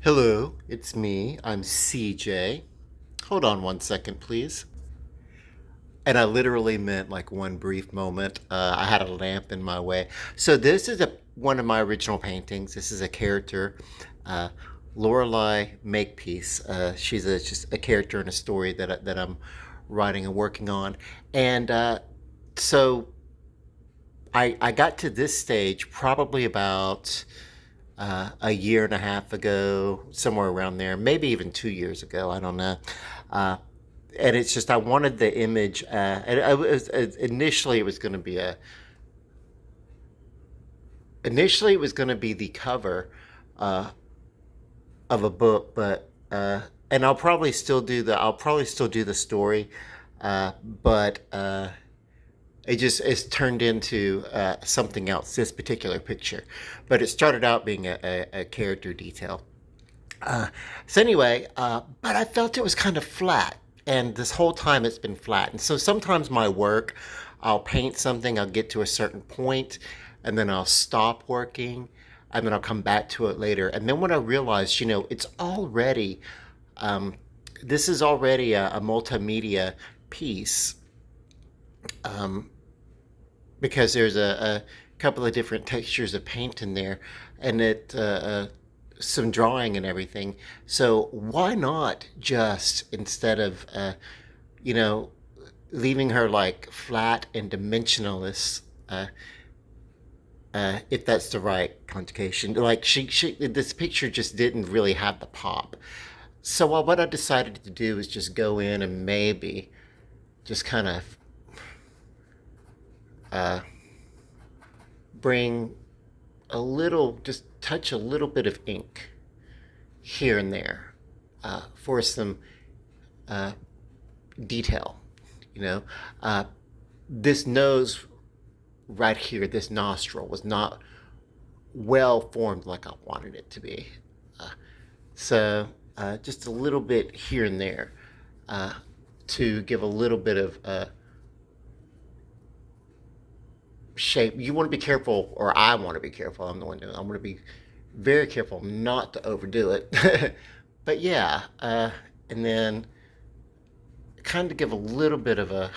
Hello, it's me. I'm CJ. Hold on one second, please. And I literally meant like one brief moment. I had a lamp in my way. So this is one of my original paintings. This is a character, uh, Lorelei Makepeace. She's just a character in a story that I'm writing and working on. And so I got to this stage probably about a year and a half ago, somewhere around there, maybe even 2 years ago. I don't know. Uh, and it's just I wanted the image. Initially it was going to be the cover uh, of a book, but and I'll probably still do the story, but it's turned into something else. This particular picture, but it started out being a character detail. Uh, so anyway, but I felt it was kind of flat, and this whole time it's been flat. And so sometimes my work, I'll paint something, I'll get to a certain point, and then I'll stop working, and then I'll come back to it later. And then when I realized, it's already, um, this is already a multimedia piece, um, because there's a couple of different textures of paint in there, and some drawing and everything. So why not just instead of you know leaving her like flat and dimensionless, if that's the right conjugation. Like she this picture just didn't really have the pop. So what I decided to do is just go in and maybe just kind of uh, bring just touch a little bit of ink here and there for some uh, detail. You know, uh, this nose right here, this nostril was not well formed like I wanted it to be. Uh, so just a little bit here and there uh, to give a little bit of shape. You want to be careful, or I want to be careful. I'm the one doing it. I want to be very careful not to overdo it. But yeah, and then kind of give a little bit of a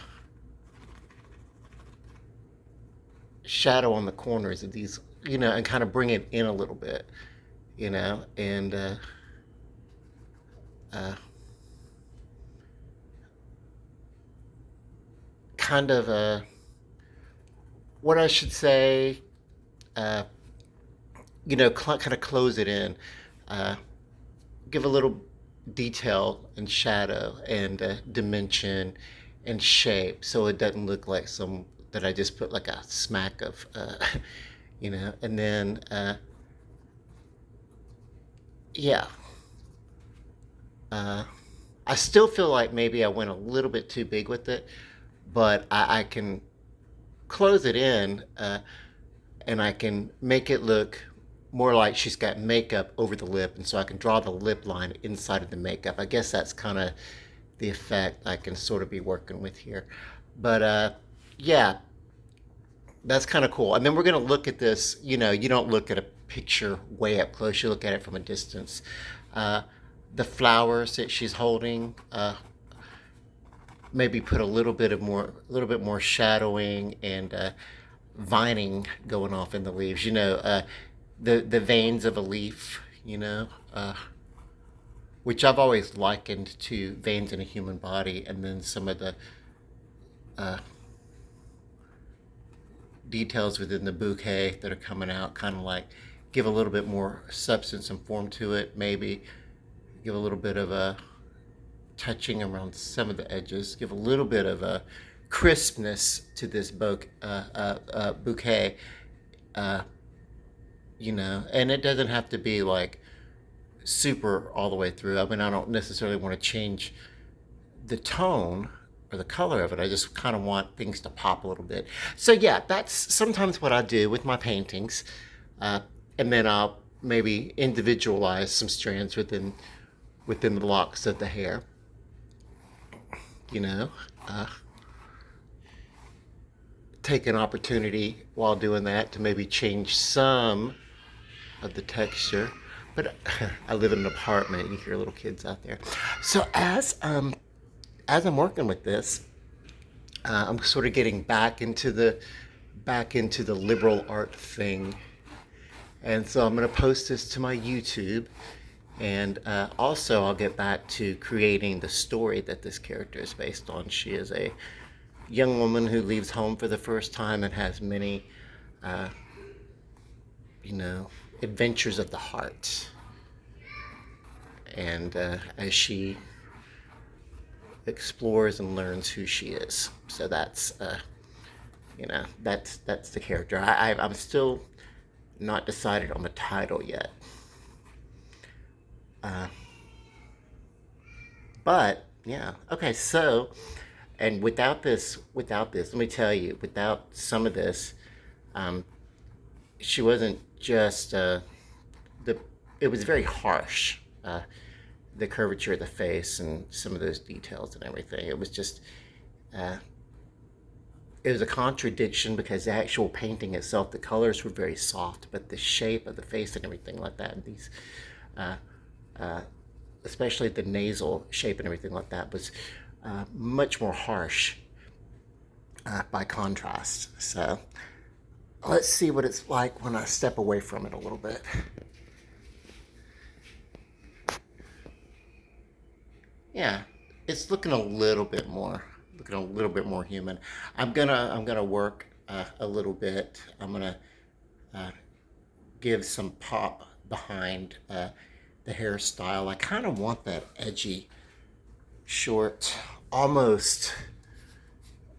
shadow on the corners of these, and kind of bring it in a little bit, and uh, kind of what I should say, uh, kind of close it in, uh, give a little detail and shadow and dimension and shape, so it doesn't look like some that I just put like a smack of, and then yeah, uh, I still feel like maybe I went a little bit too big with it, but I can close it in, and I can make it look more like she's got makeup over the lip, and so I can draw the lip line inside of the makeup. I guess that's kind of the effect I can sort of be working with here. But yeah, that's kind of cool. And then we're going to look at this. You don't look at a picture way up close, you look at it from a distance. Uh, the flowers that she's holding, maybe put a little bit more shadowing and vining going off in the leaves. The veins of a leaf. Which I've always likened to veins in a human body, and then some of the uh, details within the bouquet that are coming out, kind of like give a little bit more substance and form to it. Maybe give a little bit of a touching around some of the edges, give a little bit of a crispness to this bouquet, uh, and it doesn't have to be like super all the way through. I mean, I don't necessarily want to change the tone or the color of it. I just kind of want things to pop a little bit. So yeah, that's sometimes what I do with my paintings, uh, and then I'll maybe individualize some strands within the locks of the hair. You know, uh, take an opportunity while doing that to maybe change some of the texture. but I live in an apartment. You hear little kids out there. So as I'm working with this, I'm sort of getting back into the liberal art thing, and so I'm going to post this to my YouTube, and also I'll get back to creating the story that this character is based on. She is a young woman who leaves home for the first time and has many, uh, you know, adventures of the heart, and as she explores and learns who she is. So that's the character. I'm still not decided on the title yet. Uh, but yeah, okay. So, and without this, let me tell you, without some of this, um, she wasn't just the. It was very harsh. The curvature of the face and some of those details and everything. It was just uh, it was a contradiction because the actual painting itself, the colors were very soft, but the shape of the face and everything like that, and these, uh, uh, especially the nasal shape and everything like that, was much more harsh by contrast. So let's see what it's like when I step away from it a little bit. Yeah, it's looking a little bit more human. I'm gonna work a little bit. I'm gonna uh, give some pop behind the hairstyle. I kind of want that edgy, short, almost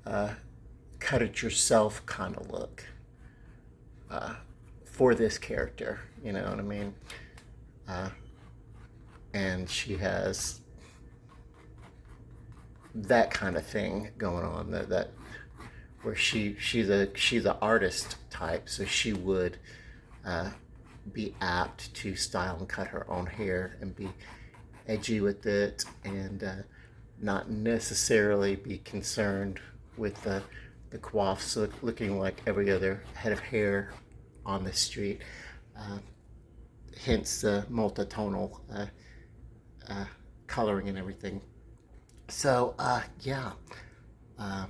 cut it yourself kind of look for this character. You know what I mean? Uh, and she has that kind of thing going on. That where she's a artist type, so she would uh, be apt to style and cut her own hair and be edgy with it, and not necessarily be concerned with the coiffs looking like every other head of hair on the street. Uh, Hence the multitonal uh, coloring and everything. So yeah. Uh,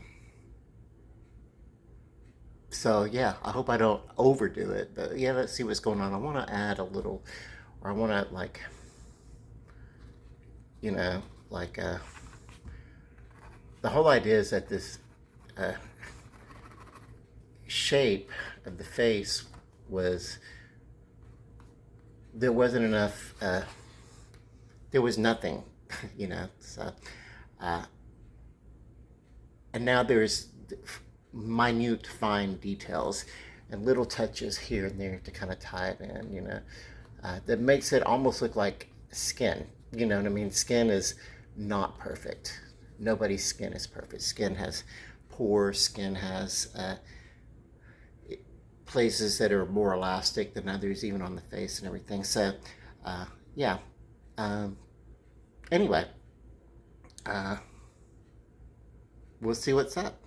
so yeah, I hope I don't overdo it. But yeah, let's see what's going on. I want to add a little, or I want to like, you know, like the whole idea is that this uh, shape of the face was there wasn't enough. There was nothing, you know. So uh, and now there's minute, fine details and little touches here and there to kind of tie it in, you know, that makes it almost look like skin. You know what I mean? Skin is not perfect. Nobody's skin is perfect. Skin has pores. Skin has places that are more elastic than others, even on the face and everything. So, uh, yeah. Um, anyway, uh, we'll see what's up.